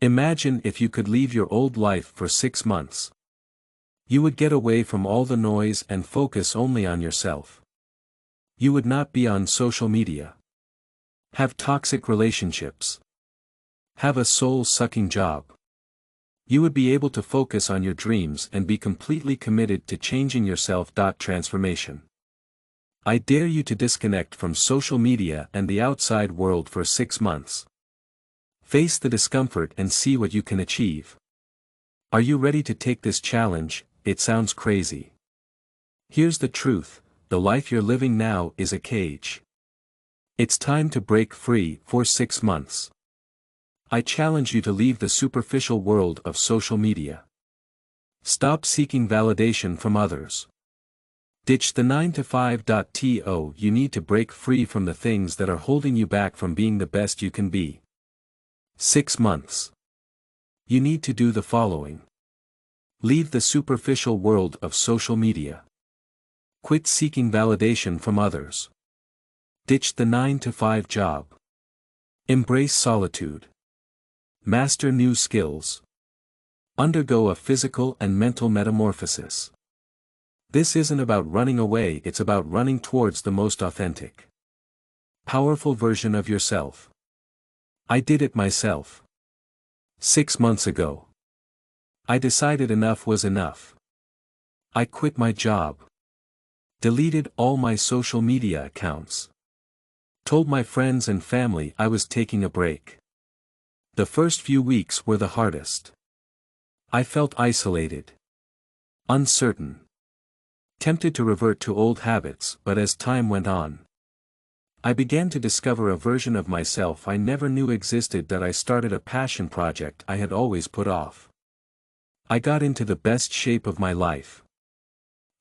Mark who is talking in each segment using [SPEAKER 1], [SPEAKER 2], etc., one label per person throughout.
[SPEAKER 1] Imagine if you could leave your old life for 6 months. You would get away from all the noise and focus only on yourself. You would not be on social media. Have toxic relationships. Have a soul-sucking job. You would be able to focus on your dreams and be completely committed to changing yourself. Transformation. I dare you to disconnect from social media and the outside world for 6 months. Face the discomfort and see what you can achieve. Are you ready to take this challenge? It sounds crazy. Here's the truth, the life you're living now is a cage. It's time to break free for 6 months. I challenge you to leave the superficial world of social media. Stop seeking validation from others. Ditch the 9-to-5. You need to break free from the things that are holding you back from being the best you can be. 6 months. You need to do the following. Leave the superficial world of social media. Quit seeking validation from others. Ditch the 9-to-5 job. Embrace solitude. Master new skills. Undergo a physical and mental metamorphosis. This isn't about running away, it's about running towards the most authentic, powerful version of yourself. I did it myself. 6 months ago. I decided enough was enough. I quit my job. Deleted all my social media accounts. Told my friends and family I was taking a break. The first few weeks were the hardest. I felt isolated. Uncertain. Tempted to revert to old habits, but as time went on, I began to discover a version of myself I never knew existed. That I started a passion project I had always put off. I got into the best shape of my life.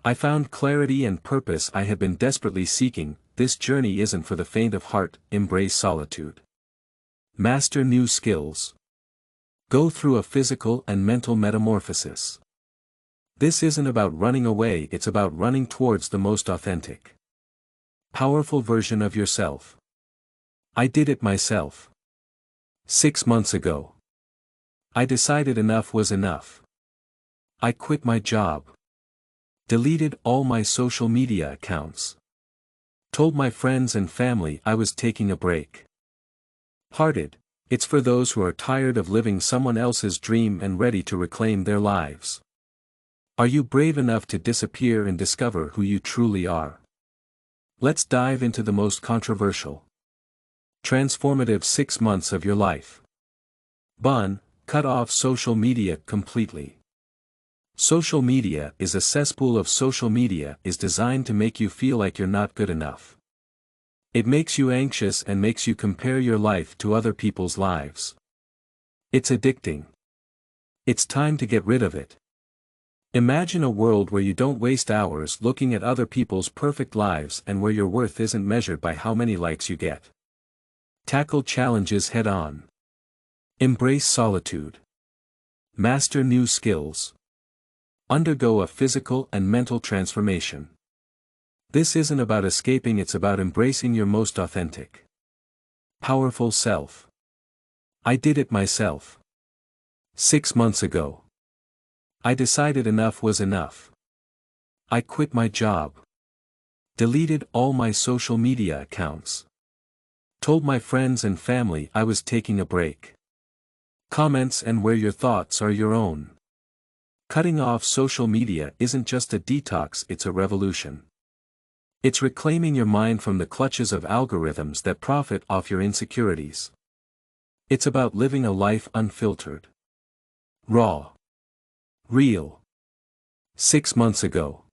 [SPEAKER 1] I found clarity and purpose I had been desperately seeking. This journey isn't for the faint of heart. Embrace solitude. Master new skills. Go through a physical and mental metamorphosis. This isn't about running away, it's about running towards the most authentic, powerful version of yourself. I did it myself. 6 months ago. I decided enough was enough. I quit my job. Deleted all my social media accounts. Told my friends and family I was taking a break. Hearted, it's for those who are tired of living someone else's dream and ready to reclaim their lives. Are you brave enough to disappear and discover who you truly are? Let's dive into the most controversial, transformative 6 months of your life. 1. Cut off social media completely. Social media is a cesspool of social media is designed to make you feel like you're not good enough. It makes you anxious and makes you compare your life to other people's lives. It's addicting. It's time to get rid of it. Imagine a world where you don't waste hours looking at other people's perfect lives and where your worth isn't measured by how many likes you get. Tackle challenges head on. Embrace solitude. Master new skills. Undergo a physical and mental transformation. This isn't about escaping, it's about embracing your most authentic, powerful self. I did it myself. 6 months ago. I decided enough was enough. I quit my job. Deleted all my social media accounts. Told my friends and family I was taking a break. Comments and where your thoughts are your own. Cutting off social media isn't just a detox, it's a revolution. It's reclaiming your mind from the clutches of algorithms that profit off your insecurities. It's about living a life unfiltered, raw, real. 6 months ago.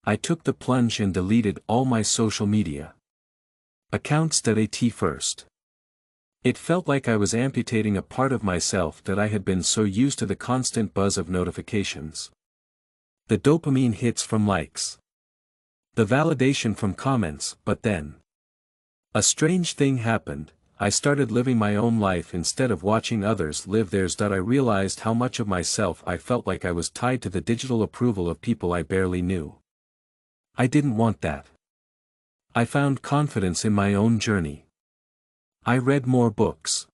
[SPEAKER 1] I took the plunge and deleted all my social media accounts. First. It felt like I was amputating a part of myself that I had been so used to, the constant buzz of notifications, the dopamine hits from likes, the validation from comments. But then, a strange thing happened. I started living my own life instead of watching others live theirs. I realized how much of myself I felt like I was tied to the digital approval of people I barely knew. I didn't want that. I found confidence in my own journey. I read more books.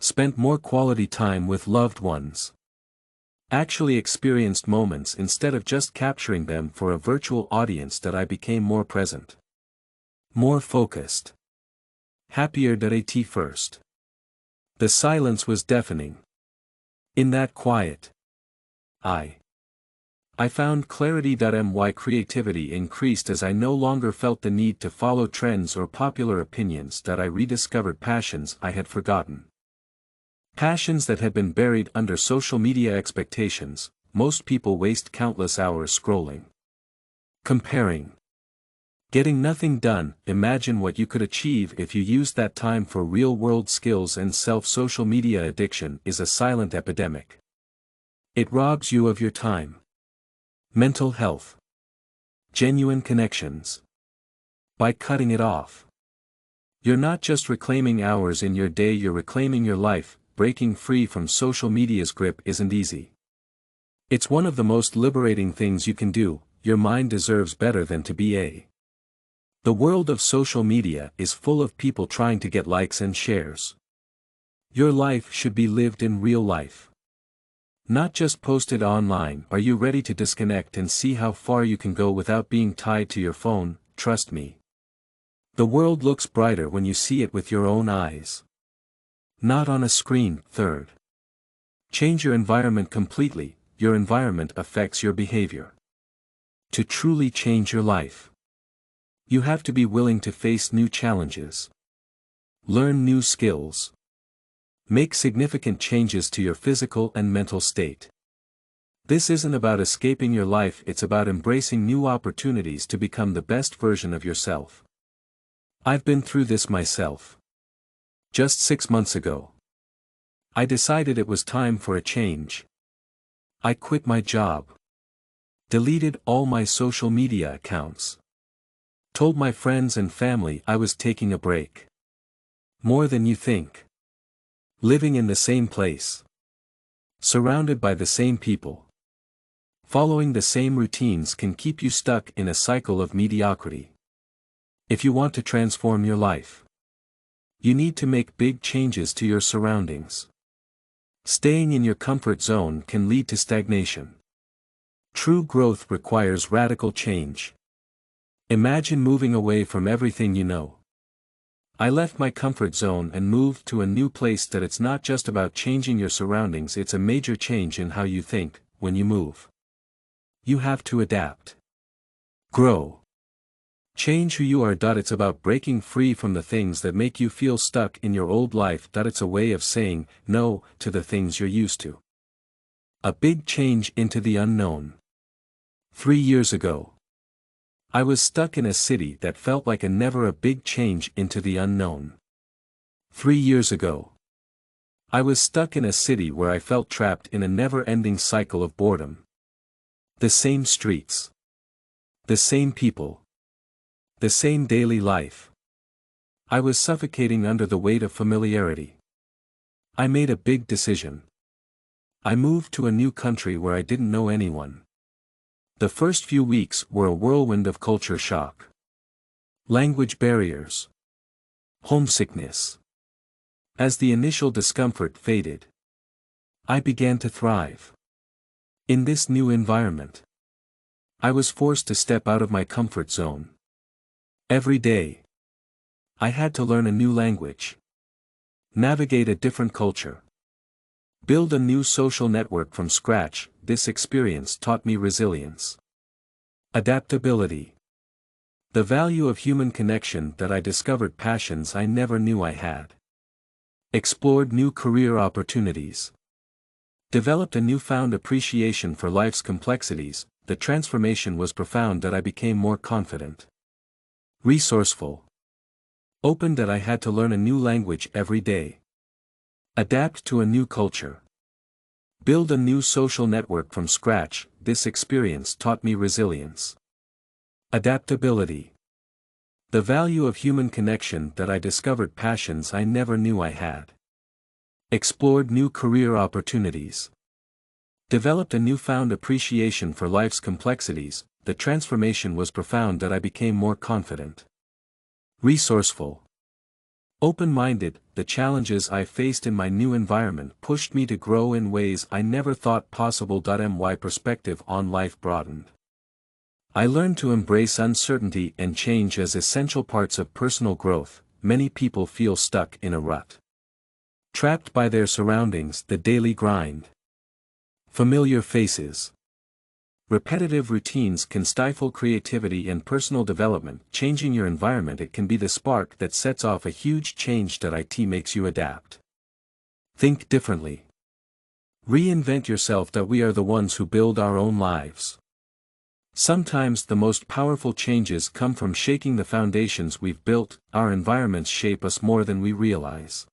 [SPEAKER 1] Spent more quality time with loved ones. Actually experienced moments instead of just capturing them for a virtual audience. That I became more present. More focused. Happier. At first, the silence was deafening. In that quiet, I found clarity. My creativity increased as I no longer felt the need to follow trends or popular opinions. That I rediscovered passions I had forgotten. Passions that had been buried under social media expectations. Most people waste countless hours scrolling, comparing, getting nothing done. Imagine what you could achieve if you used that time for real-world skills and social media addiction is a silent epidemic. It robs you of your time, mental health, genuine connections. By cutting it off, you're not just reclaiming hours in your day, you're reclaiming your life. Breaking free from social media's grip isn't easy. It's one of the most liberating things you can do. Your mind deserves better than to be. The world of social media is full of people trying to get likes and shares. Your life should be lived in real life, not just posted online. Are you ready to disconnect and see how far you can go without being tied to your phone? Trust me. The world looks brighter when you see it with your own eyes, not on a screen. Third, change your environment completely. Your environment affects your behavior. To truly change your life, you have to be willing to face new challenges, learn new skills, make significant changes to your physical and mental state. This isn't about escaping your life, it's about embracing new opportunities to become the best version of yourself. I've been through this myself. Just 6 months ago, I decided it was time for a change. I quit my job, deleted all my social media accounts, told my friends and family I was taking a break. More than you think. Living in the same place, surrounded by the same people, following the same routines can keep you stuck in a cycle of mediocrity. If you want to transform your life, you need to make big changes to your surroundings. Staying in your comfort zone can lead to stagnation. True growth requires radical change. Imagine moving away from everything you know. I left my comfort zone and moved to a new place. That it's not just about changing your surroundings, it's a major change in how you think. When you move, you have to adapt, grow, change who you are. It's about breaking free from the things that make you feel stuck in your old life. It's a way of saying no to the things you're used to. A big change into the unknown. 3 years ago, I was stuck in a city that felt like a big change into the unknown. 3 years ago, I was stuck in a city where I felt trapped in a never-ending cycle of boredom. The same streets, the same people, the same daily life. I was suffocating under the weight of familiarity. I made a big decision. I moved to a new country where I didn't know anyone. The first few weeks were a whirlwind of culture shock, language barriers, homesickness. As the initial discomfort faded, I began to thrive. In this new environment, I was forced to step out of my comfort zone. Every day, I had to learn a new language, navigate a different culture, build a new social network from scratch. This experience taught me resilience, adaptability, the value of human connection. That I discovered passions I never knew I had, explored new career opportunities, developed a newfound appreciation for life's complexities. The transformation was profound. That I became more confident, resourceful, open. That I had to learn a new language every day, adapt to a new culture, build a new social network from scratch. This experience taught me resilience, adaptability, the value of human connection. That I discovered passions I never knew I had, explored new career opportunities, developed a newfound appreciation for life's complexities. The transformation was profound. That I became more confident, resourceful, Open-minded, the challenges I faced in my new environment pushed me to grow in ways I never thought possible. My perspective on life broadened. I learned to embrace uncertainty and change as essential parts of personal growth. Many people feel stuck in a rut, trapped by their surroundings, the daily grind, familiar faces. Repetitive routines can stifle creativity and personal development. Changing your environment, it can be the spark that sets off a huge change. It makes you adapt. Think differently. Reinvent yourself. We are the ones who build our own lives. Sometimes the most powerful changes come from shaking the foundations we've built. Our environments shape us more than we realize.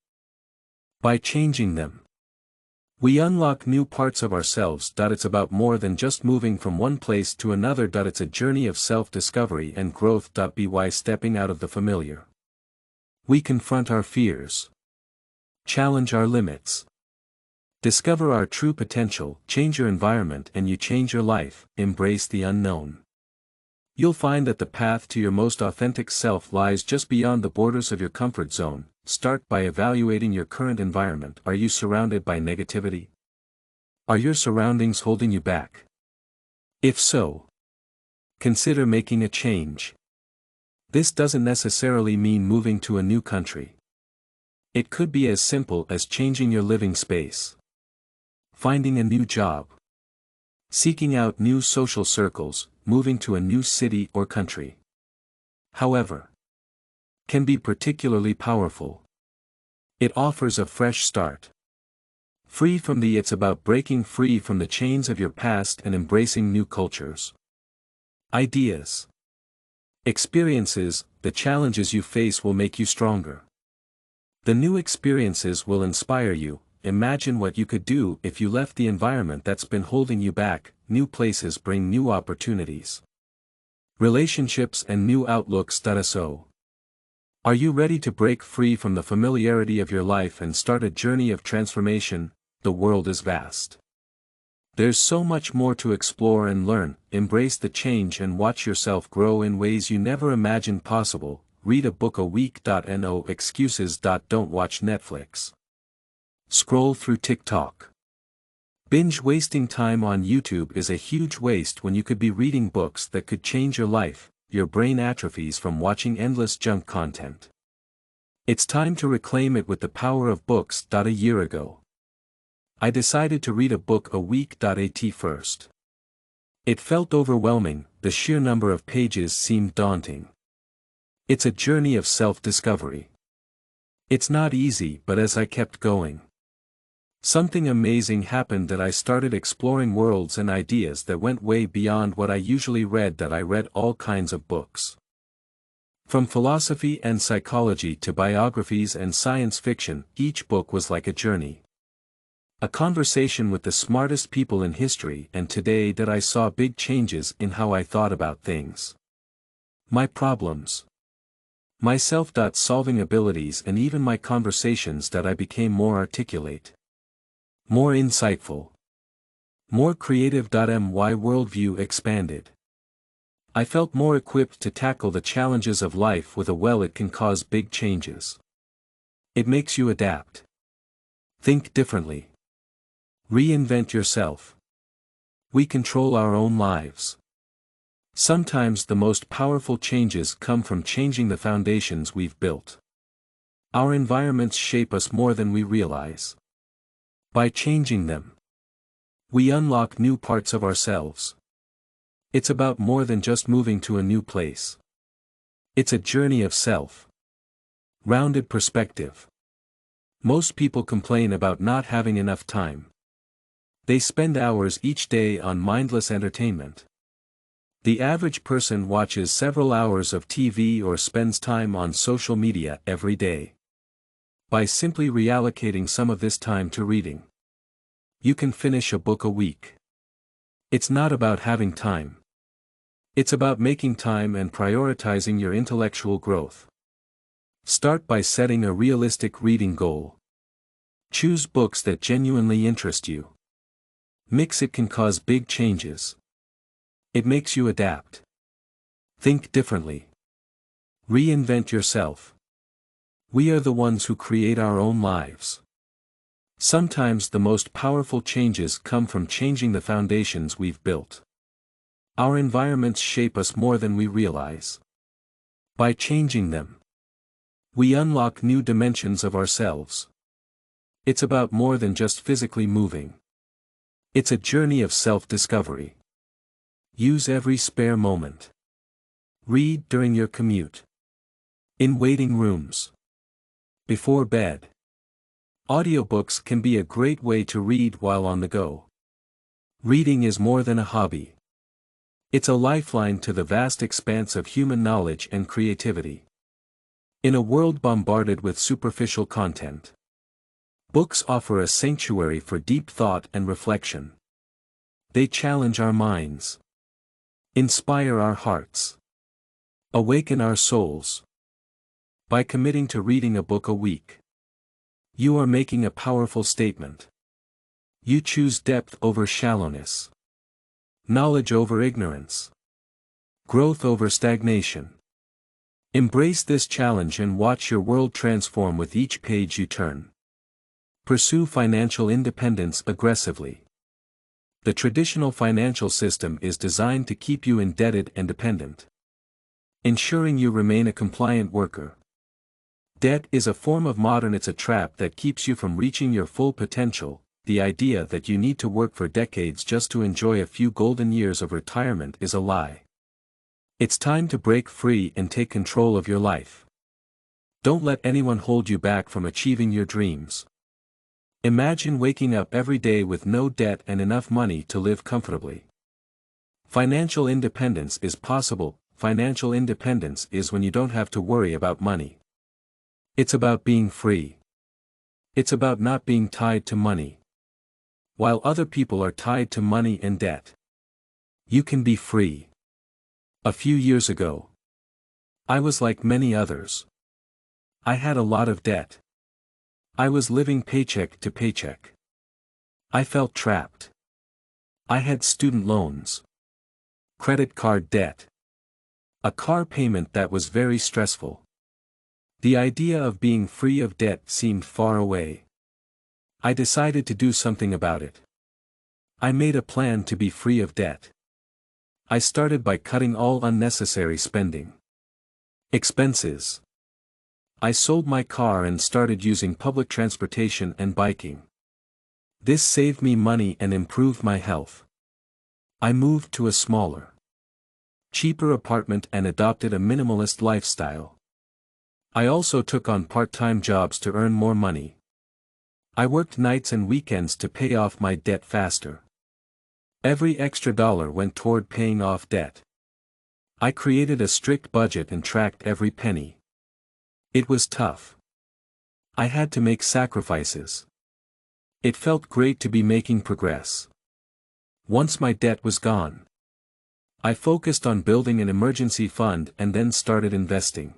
[SPEAKER 1] By changing them, we unlock new parts of ourselves. It's about more than just moving from one place to another. It's a journey of self-discovery and growth. By stepping out of the familiar, we confront our fears, challenge our limits, discover our true potential. Change your environment and you change your life. Embrace the unknown. You'll find that the path to your most authentic self lies just beyond the borders of your comfort zone. Start by evaluating your current environment. Are you surrounded by negativity? Are your surroundings holding you back? If so, consider making a change. This doesn't necessarily mean moving to a new country. It could be as simple as changing your living space, finding a new job, seeking out new social circles, moving to a new city or country. However, can be particularly powerful. It offers a fresh start. It's about breaking free from the chains of your past and embracing new cultures, ideas, experiences. The challenges you face will make you stronger. The new experiences will inspire you. Imagine what you could do if you left the environment that's been holding you back. New places bring new opportunities, relationships and new outlooks. So, are you ready to break free from the familiarity of your life and start a journey of transformation? The world is vast. There's so much more to explore and learn. Embrace the change and watch yourself grow in ways you never imagined possible. Read a book a week. No excuses. Don't watch Netflix. Scroll through TikTok. Binge wasting time on YouTube is a huge waste when you could be reading books that could change your life. Your brain atrophies from watching endless junk content. It's time to reclaim it with the power of books. A year ago, I decided to read a book a week. At first, it felt overwhelming. The sheer number of pages seemed daunting. It's a journey of self-discovery. It's not easy, but as I kept going, something amazing happened. I started exploring worlds and ideas that went way beyond what I usually read. I read all kinds of books, from philosophy and psychology to biographies and science fiction. Each book was like a journey, a conversation with the smartest people in history. And today I saw big changes in how I thought about things, my problems, my self-solving abilities, and even my conversations. I became more articulate, more insightful, more creative. My worldview expanded. I felt more equipped to tackle the challenges of life with a will. It can cause big changes. It makes you adapt. Think differently. Reinvent yourself. We control our own lives. Sometimes the most powerful changes come from changing the foundations we've built. Our environments shape us more than we realize. By changing them, we unlock new parts of ourselves. It's about more than just moving to a new place. It's a journey of self-rounded perspective. Most people complain about not having enough time. They spend hours each day on mindless entertainment. The average person watches several hours of TV or spends time on social media every day. By simply reallocating some of this time to reading, you can finish a book a week. It's not about having time. It's about making time and prioritizing your intellectual growth. Start by setting a realistic reading goal. Choose books that genuinely interest you. Mix it can cause big changes. It makes you adapt. Think differently. Reinvent yourself. We are the ones who create our own lives. Sometimes the most powerful changes come from changing the foundations we've built. Our environments shape us more than we realize. By changing them, we unlock new dimensions of ourselves. It's about more than just physically moving. It's a journey of self-discovery. Use every spare moment. Read during your commute. In waiting rooms. Before bed. Audiobooks can be a great way to read while on the go. Reading is more than a hobby. It's a lifeline to the vast expanse of human knowledge and creativity. In a world bombarded with superficial content, books offer a sanctuary for deep thought and reflection. They challenge our minds, inspire our hearts, awaken our souls. By committing to reading a book a week, you are making a powerful statement. You choose depth over shallowness, knowledge over ignorance, growth over stagnation. Embrace this challenge and watch your world transform with each page you turn. Pursue financial independence aggressively. The traditional financial system is designed to keep you indebted and dependent, ensuring you remain a compliant worker. Debt is a form of it's a trap that keeps you from reaching your full potential. The idea that you need to work for decades just to enjoy a few golden years of retirement is a lie. It's time to break free and take control of your life. Don't let anyone hold you back from achieving your dreams. Imagine waking up every day with no debt and enough money to live comfortably. Financial independence is possible. Financial independence is when you don't have to worry about money. It's about being free. It's about not being tied to money. While other people are tied to money and debt, you can be free. A few years ago, I was like many others. I had a lot of debt. I was living paycheck to paycheck. I felt trapped. I had student loans, credit card debt, a car payment that was very stressful. The idea of being free of debt seemed far away. I decided to do something about it. I made a plan to be free of debt. I started by cutting all unnecessary spending. Expenses. I sold my car and started using public transportation and biking. This saved me money and improved my health. I moved to a smaller, cheaper apartment and adopted a minimalist lifestyle. I also took on part-time jobs to earn more money. I worked nights and weekends to pay off my debt faster. Every extra dollar went toward paying off debt. I created a strict budget and tracked every penny. It was tough. I had to make sacrifices. It felt great to be making progress. Once my debt was gone, I focused on building an emergency fund and then started investing.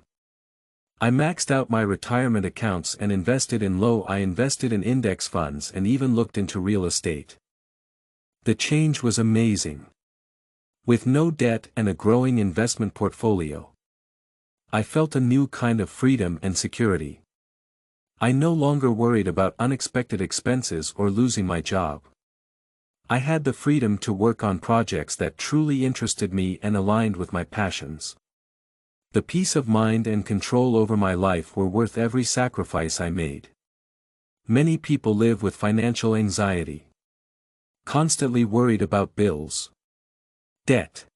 [SPEAKER 1] I maxed out my retirement accounts and invested in index funds and even looked into real estate. The change was amazing. With no debt and a growing investment portfolio, I felt a new kind of freedom and security. I no longer worried about unexpected expenses or losing my job. I had the freedom to work on projects that truly interested me and aligned with my passions. The peace of mind and control over my life were worth every sacrifice I made. Many people live with financial anxiety, constantly worried about bills, debt.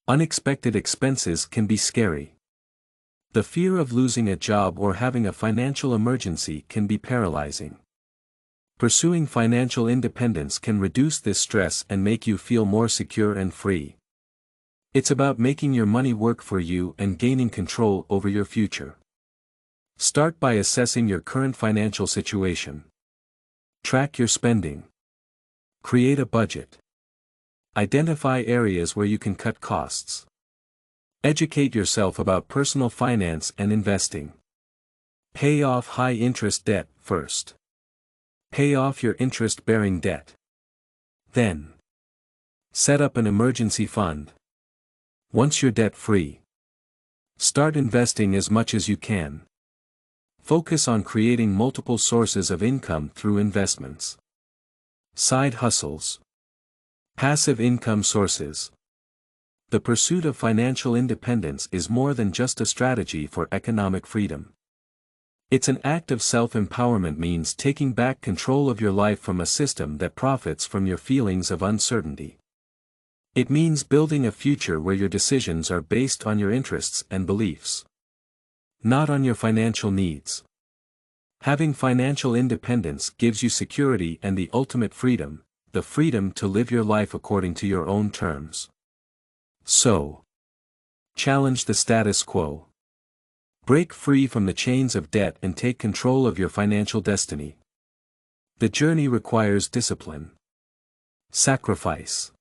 [SPEAKER 1] Unexpected expenses can be scary. The fear of losing a job or having a financial emergency can be paralyzing. Pursuing financial independence can reduce this stress and make you feel more secure and free. It's about making your money work for you and gaining control over your future. Start by assessing your current financial situation. Track your spending. Create a budget. Identify areas where you can cut costs. Educate yourself about personal finance and investing. Pay off high-interest debt first. Pay off your interest-bearing debt. Then, set up an emergency fund. Once you're debt-free, start investing as much as you can. Focus on creating multiple sources of income through investments. Side hustles. Passive income sources. The pursuit of financial independence is more than just a strategy for economic freedom. It's an act of self-empowerment, means taking back control of your life from a system that profits from your feelings of uncertainty. It means building a future where your decisions are based on your interests and beliefs, not on your financial needs. Having financial independence gives you security and the ultimate freedom, the freedom to live your life according to your own terms. So, challenge the status quo. Break free from the chains of debt and take control of your financial destiny. The journey requires discipline, sacrifice,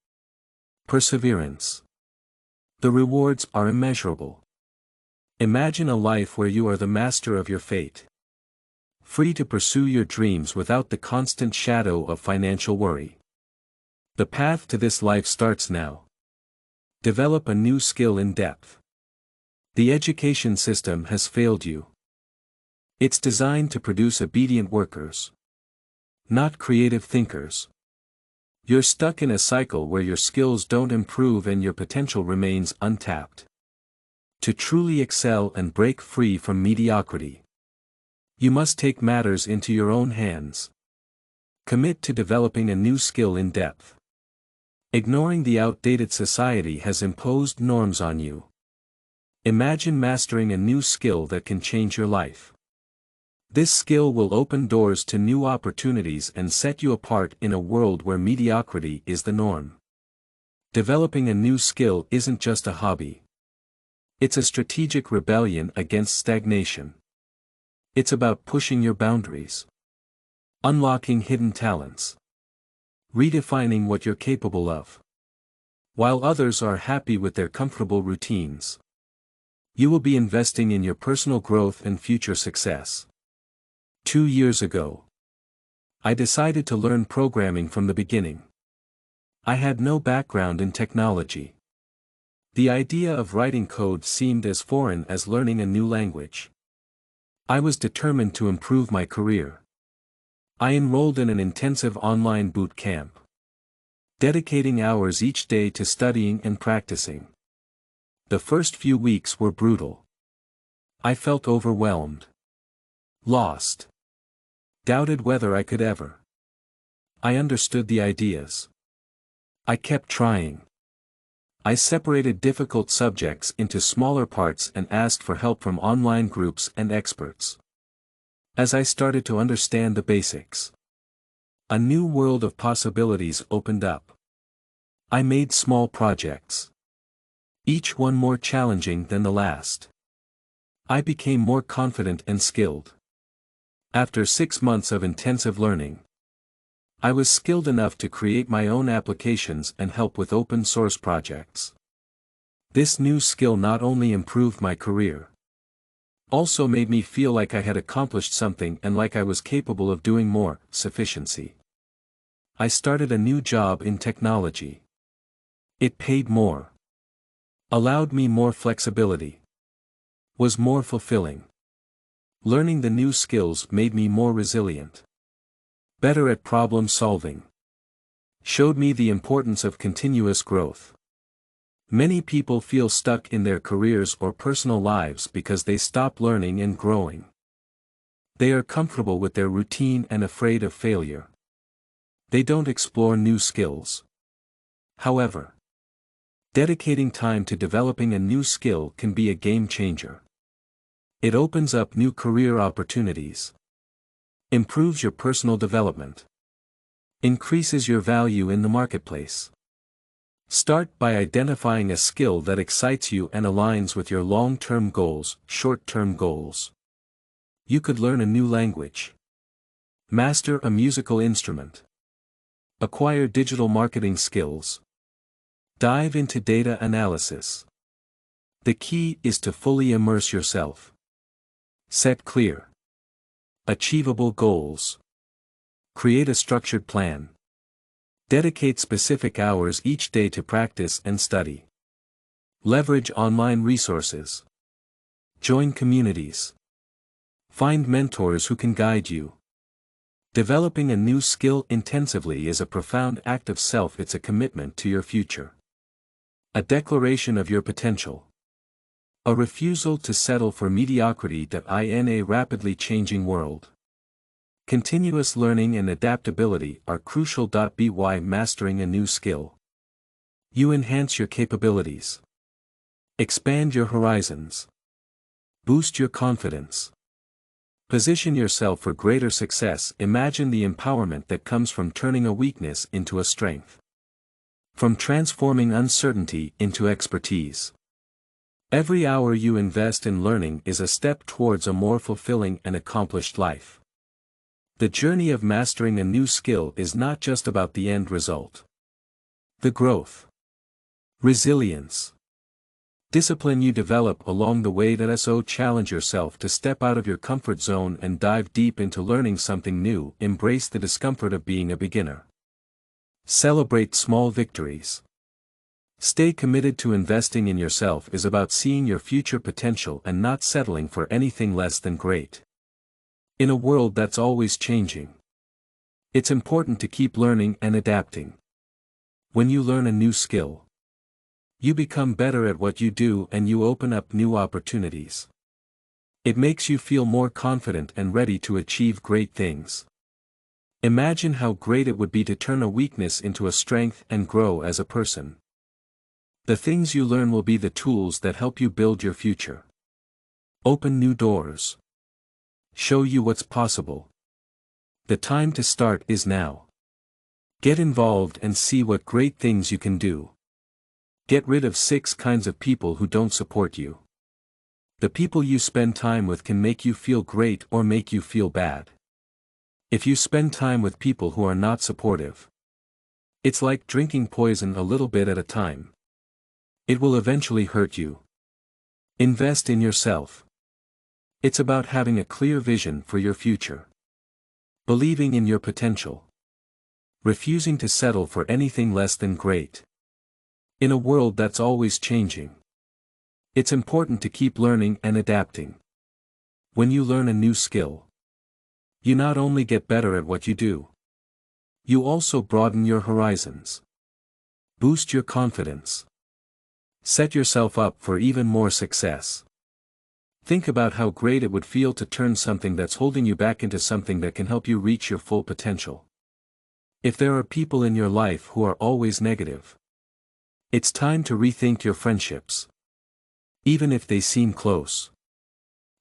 [SPEAKER 1] perseverance. The rewards are immeasurable. Imagine a life where you are the master of your fate, free to pursue your dreams without the constant shadow of financial worry. The path to this life starts now. Develop a new skill in depth. The education system has failed you. It's designed to produce obedient workers, not creative thinkers. You're stuck in a cycle where your skills don't improve and your potential remains untapped. To truly excel and break free from mediocrity, you must take matters into your own hands. Commit to developing a new skill in depth. Ignoring the outdated society has imposed norms on you. Imagine mastering a new skill that can change your life. This skill will open doors to new opportunities and set you apart in a world where mediocrity is the norm. Developing a new skill isn't just a hobby. It's a strategic rebellion against stagnation. It's about pushing your boundaries, unlocking hidden talents, redefining what you're capable of. While others are happy with their comfortable routines, you will be investing in your personal growth and future success. 2 years ago, I decided to learn programming from the beginning. I had no background in technology. The idea of writing code seemed as foreign as learning a new language. I was determined to improve my career. I enrolled in an intensive online boot camp, dedicating hours each day to studying and practicing. The first few weeks were brutal. I felt overwhelmed, lost, doubted whether I could ever. I understood the ideas. I kept trying. I separated difficult subjects into smaller parts and asked for help from online groups and experts. As I started to understand the basics, a new world of possibilities opened up. I made small projects, each one more challenging than the last. I became more confident and skilled. After 6 months of intensive learning, I was skilled enough to create my own applications and help with open source projects. This new skill not only improved my career, also made me feel like I had accomplished something and like I was capable of doing more. Sufficiency. I started a new job in technology. It paid more, allowed me more flexibility, was more fulfilling. Learning the new skills made me more resilient, better at problem solving, showed me the importance of continuous growth. Many people feel stuck in their careers or personal lives because they stop learning and growing. They are comfortable with their routine and afraid of failure. They don't explore new skills. However, dedicating time to developing a new skill can be a game changer. It opens up new career opportunities, improves your personal development, increases your value in the marketplace. Start by identifying a skill that excites you and aligns with your long-term goals, short-term goals. You could learn a new language, master a musical instrument, acquire digital marketing skills, dive into data analysis. The key is to fully immerse yourself. Set clear, achievable goals. Create a structured plan. Dedicate specific hours each day to practice and study. Leverage online resources. Join communities. Find mentors who can guide you. Developing a new skill intensively is a profound act of self. It's a commitment to your future. A declaration of your potential. A refusal to settle for mediocrity in a rapidly changing world. Continuous learning and adaptability are crucial. By mastering a new skill, you enhance your capabilities. Expand your horizons. Boost your confidence. Position yourself for greater success. Imagine the empowerment that comes from turning a weakness into a strength. From transforming uncertainty into expertise. Every hour you invest in learning is a step towards a more fulfilling and accomplished life. The journey of mastering a new skill is not just about the end result. The growth, resilience, discipline you develop along the way. Challenge yourself to step out of your comfort zone and dive deep into learning something new. Embrace the discomfort of being a beginner. Celebrate small victories. Stay committed to investing in yourself is about seeing your future potential and not settling for anything less than great. In a world that's always changing, it's important to keep learning and adapting. When you learn a new skill, you become better at what you do and you open up new opportunities. It makes you feel more confident and ready to achieve great things. Imagine how great it would be to turn a weakness into a strength and grow as a person. The things you learn will be the tools that help you build your future. Open new doors. Show you what's possible. The time to start is now. Get involved and see what great things you can do. Get rid of 6 kinds of people who don't support you. The people you spend time with can make you feel great or make you feel bad. If you spend time with people who are not supportive, it's like drinking poison a little bit at a time. It will eventually hurt you. Invest in yourself. It's about having a clear vision for your future. Believing in your potential. Refusing to settle for anything less than great. In a world that's always changing, it's important to keep learning and adapting. When you learn a new skill, you not only get better at what you do, you also broaden your horizons. Boost your confidence. Set yourself up for even more success. Think about how great it would feel to turn something that's holding you back into something that can help you reach your full potential. If there are people in your life who are always negative, it's time to rethink your friendships. Even if they seem close.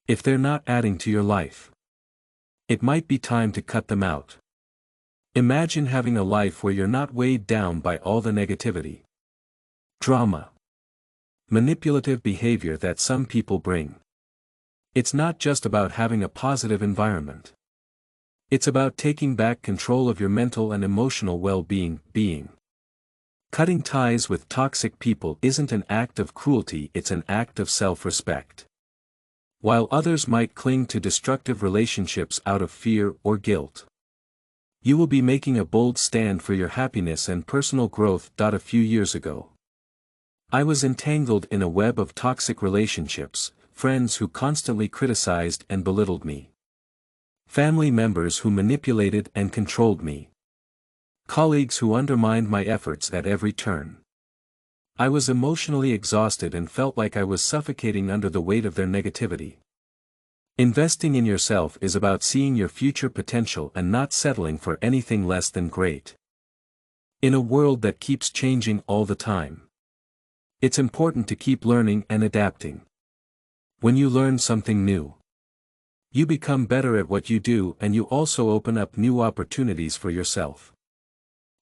[SPEAKER 1] If they're not adding to your life, it might be time to cut them out. Imagine having a life where you're not weighed down by all the negativity, drama, manipulative behavior that some people bring. It's not just about having a positive environment. It's about taking back control of your mental and emotional well-being. Cutting ties with toxic people isn't an act of cruelty, it's an act of self-respect. While others might cling to destructive relationships out of fear or guilt, you will be making a bold stand for your happiness and personal growth. A few years ago, I was entangled in a web of toxic relationships, friends who constantly criticized and belittled me, family members who manipulated and controlled me, colleagues who undermined my efforts at every turn. I was emotionally exhausted and felt like I was suffocating under the weight of their negativity. Investing in yourself is about seeing your future potential and not settling for anything less than great. In a world that keeps changing all the time, it's important to keep learning and adapting. When you learn something new, you become better at what you do and you also open up new opportunities for yourself.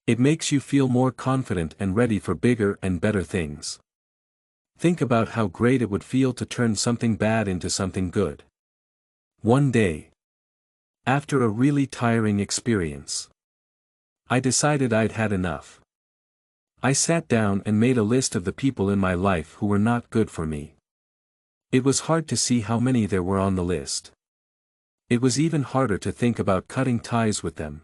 [SPEAKER 1] It makes you feel more confident and ready for bigger and better things. Think about how great it would feel to turn something bad into something good. One day, after a really tiring experience, I decided I'd had enough. I sat down and made a list of the people in my life who were not good for me. It was hard to see how many there were on the list. It was even harder to think about cutting ties with them.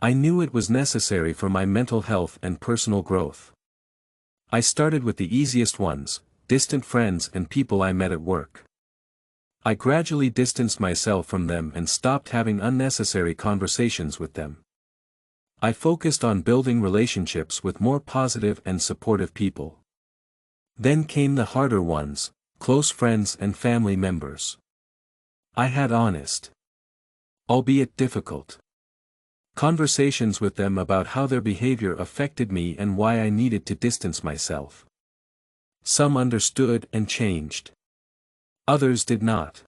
[SPEAKER 1] I knew it was necessary for my mental health and personal growth. I started with the easiest ones, distant friends and people I met at work. I gradually distanced myself from them and stopped having unnecessary conversations with them. I focused on building relationships with more positive and supportive people. Then came the harder ones, close friends and family members. I had honest, albeit difficult, conversations with them about how their behavior affected me and why I needed to distance myself. Some understood and changed. Others did not.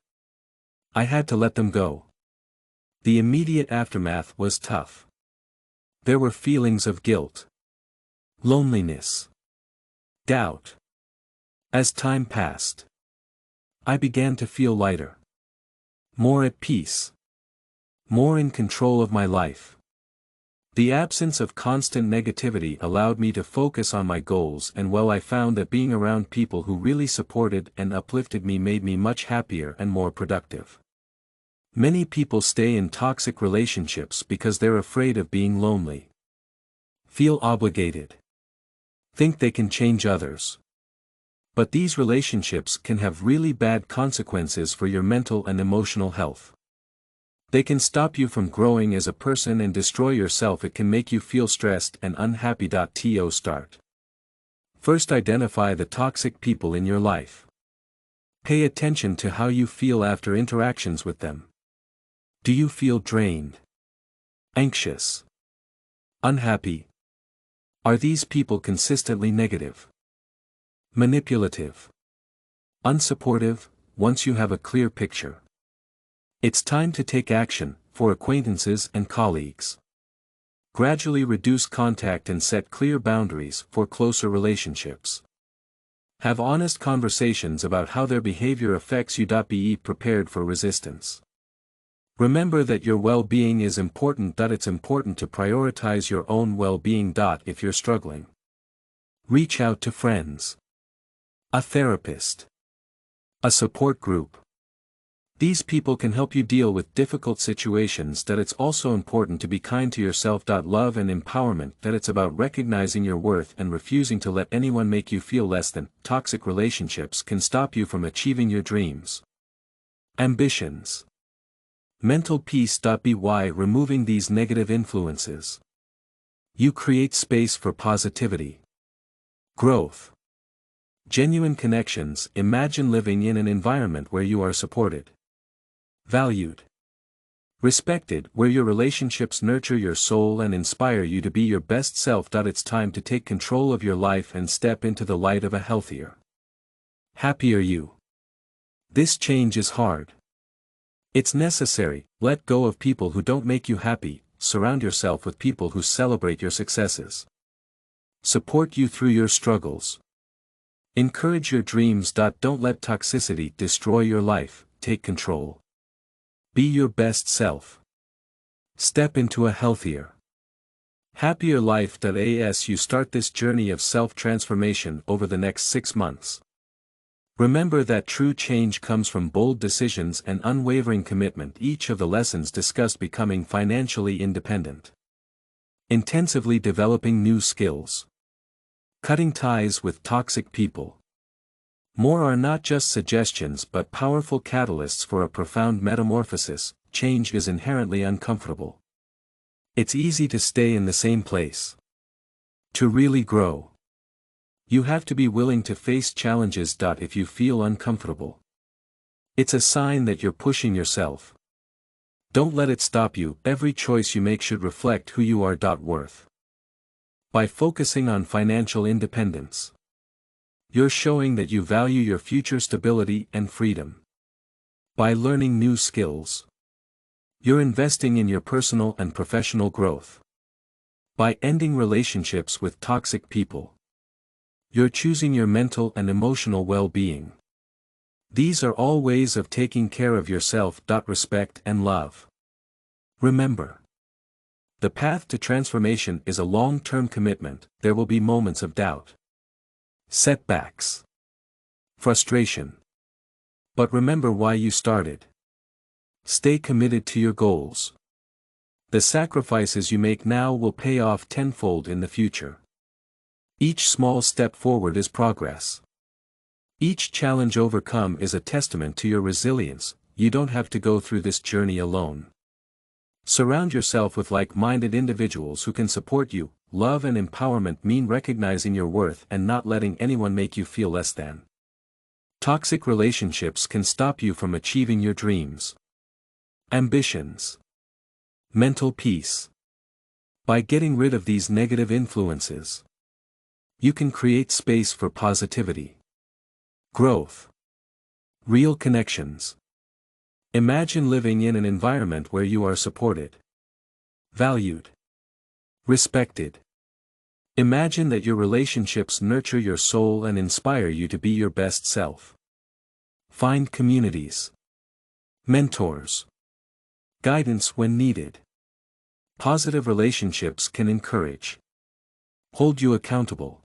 [SPEAKER 1] I had to let them go. The immediate aftermath was tough. There were feelings of guilt, loneliness, doubt. As time passed, I began to feel lighter, more at peace, more in control of my life. The absence of constant negativity allowed me to focus on my goals, and while I found that being around people who really supported and uplifted me made me much happier and more productive. Many people stay in toxic relationships because they're afraid of being lonely, feel obligated, think they can change others. But these relationships can have really bad consequences for your mental and emotional health. They can stop you from growing as a person and destroy yourself. It can make you feel stressed and unhappy. To start. First, identify the toxic people in your life. Pay attention to how you feel after interactions with them. Do you feel drained, anxious, unhappy? Are these people consistently negative, manipulative, unsupportive? Once you have a clear picture, it's time to take action. For acquaintances and colleagues, gradually reduce contact and set clear boundaries. For closer relationships, have honest conversations about how their behavior affects you. Be prepared for resistance. Remember that your well-being is important. It's important to prioritize your own well-being. If you're struggling, reach out to friends, a therapist, a support group. These people can help you deal with difficult situations. It's also important to be kind to yourself. Love and empowerment. It's about recognizing your worth and refusing to let anyone make you feel less than. Toxic relationships can stop you from achieving your dreams, ambitions, mental peace. By removing these negative influences, you create space for positivity, growth, genuine connections. Imagine living in an environment where you are supported, valued, respected, where your relationships nurture your soul and inspire you to be your best self. It's time to take control of your life and step into the light of a healthier, happier you. This change is hard. It's necessary. Let go of people who don't make you happy. Surround yourself with people who celebrate your successes, support you through your struggles, encourage your dreams. Don't let toxicity destroy your life. Take control. Be your best self. Step into a healthier, happier life. As you start this journey of self-transformation over the next 6 months, remember that true change comes from bold decisions and unwavering commitment. Each of the lessons discussed: becoming financially independent, intensively developing new skills, cutting ties with toxic people. More are not just suggestions but powerful catalysts for a profound metamorphosis. Change is inherently uncomfortable. It's easy to stay in the same place. To really grow, you have to be willing to face challenges. If you feel uncomfortable, it's a sign that you're pushing yourself. Don't let it stop you. Every choice you make should reflect who you are. Worth. By focusing on financial independence, you're showing that you value your future stability and freedom. By learning new skills, you're investing in your personal and professional growth. By ending relationships with toxic people, you're choosing your mental and emotional well-being. These are all ways of taking care of yourself. Respect and love. Remember, the path to transformation is a long-term commitment. There will be moments of doubt, setbacks, frustration. But remember why you started. Stay committed to your goals. The sacrifices you make now will pay off tenfold in the future. Each small step forward is progress. Each challenge overcome is a testament to your resilience. You don't have to go through this journey alone. Surround yourself with like-minded individuals who can support you. Love and empowerment mean recognizing your worth and not letting anyone make you feel less than. Toxic relationships can stop you from achieving your dreams. Ambitions. Mental peace. By getting rid of these negative influences, you can create space for positivity. Growth. Real connections. Imagine living in an environment where you are supported, valued, respected. Imagine that your relationships nurture your soul and inspire you to be your best self. Find communities, mentors, guidance when needed. Positive relationships can encourage, hold you accountable,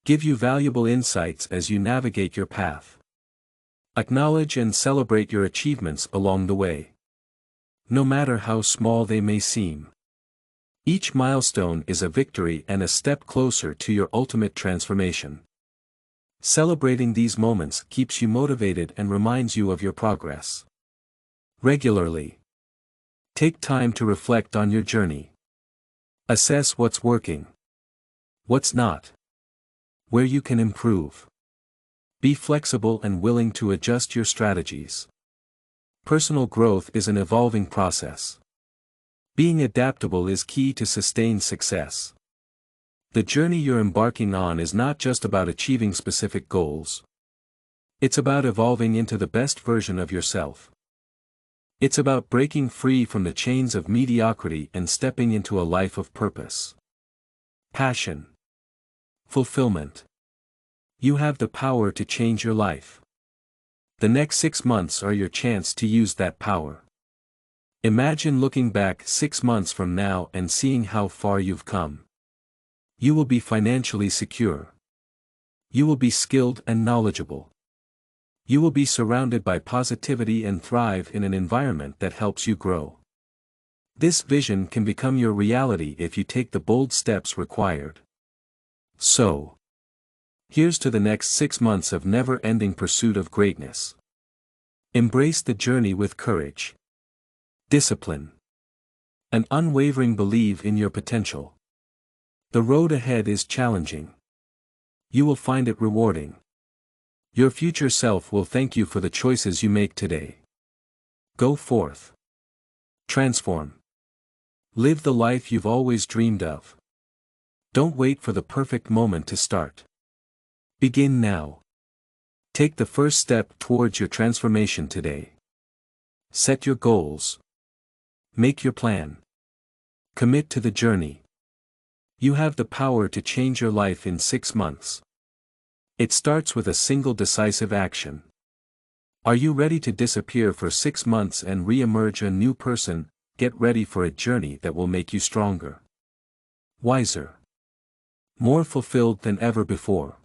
[SPEAKER 1] give you valuable insights as you navigate your path. Acknowledge and celebrate your achievements along the way, no matter how small they may seem. Each milestone is a victory and a step closer to your ultimate transformation. Celebrating these moments keeps you motivated and reminds you of your progress. Regularly. Take time to reflect on your journey. Assess what's working, what's not, where you can improve. Be flexible and willing to adjust your strategies. Personal growth is an evolving process. Being adaptable is key to sustained success. The journey you're embarking on is not just about achieving specific goals. It's about evolving into the best version of yourself. It's about breaking free from the chains of mediocrity and stepping into a life of purpose. Passion. Fulfillment. You have the power to change your life. The next 6 months are your chance to use that power. Imagine looking back 6 months from now and seeing how far you've come. You will be financially secure. You will be skilled and knowledgeable. You will be surrounded by positivity and thrive in an environment that helps you grow. This vision can become your reality if you take the bold steps required. So, here's to the next 6 months of never-ending pursuit of greatness. Embrace the journey with courage, discipline, and unwavering belief in your potential. The road ahead is challenging. You will find it rewarding. Your future self will thank you for the choices you make today. Go forth. Transform. Live the life you've always dreamed of. Don't wait for the perfect moment to start. Begin now. Take the first step towards your transformation today. Set your goals. Make your plan. Commit to the journey. You have the power to change your life in 6 months. It starts with a single decisive action. Are you ready to disappear for 6 months and re-emerge a new person? Get ready for a journey that will make you stronger, wiser, more fulfilled than ever before.